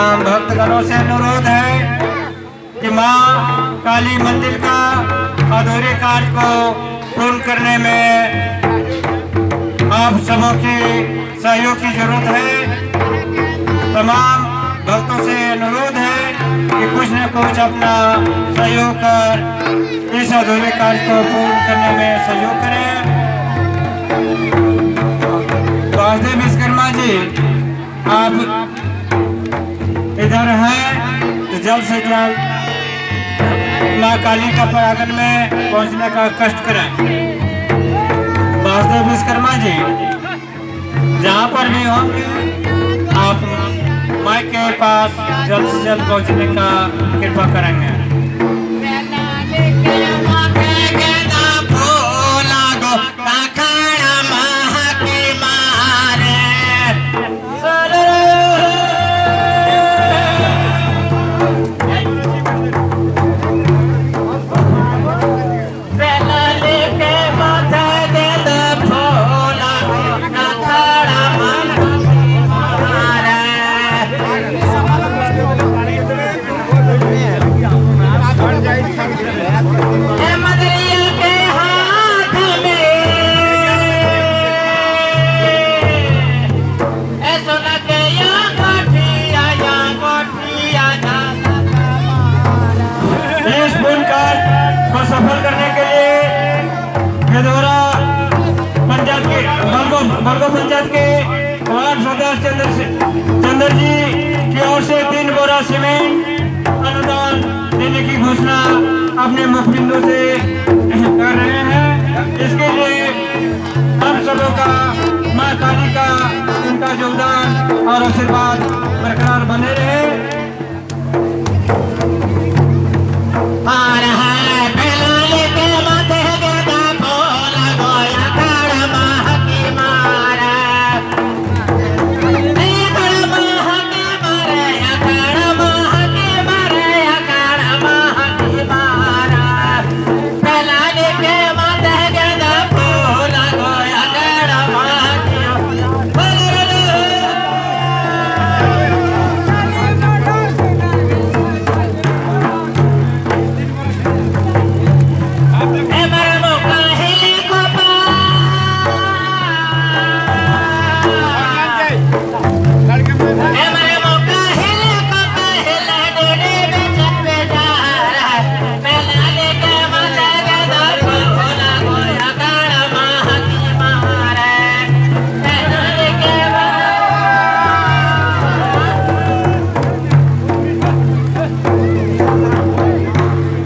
तमाम भक्तगणों से अनुरोध है कि मां काली मंदिर का अधूरे कार्य को पूर्ण करने में आप सबों की सहयोग की जरूरत है। तमाम भक्तों से अनुरोध है कि कुछ न कुछ अपना सहयोग कर इस अधूरे कार्य को पूर्ण करने में सहयोग करें। वासुदेव विश्वकर्मा जी, आप इधर हैं तो जल्द से जल्द माँ काली का परागण में पहुंचने का कष्ट करें। वासुदेव विश्वकर्मा जी, जहाँ पर भी होंगे आप माँ के पास जल्द से जल्द पहुंचने का कृपा करेंगे। सफल करने के लिए भेदौरा पंचायत के बरगो पंचायत के वार्ड सदस्य चंद्र जी की ओर से 3 बोरा सीमेंट अनुदान देने की घोषणा अपने मुखबिंदु से कर रहे हैं। इसके लिए हम सबों का मां काली का उनका योगदान और आशीर्वाद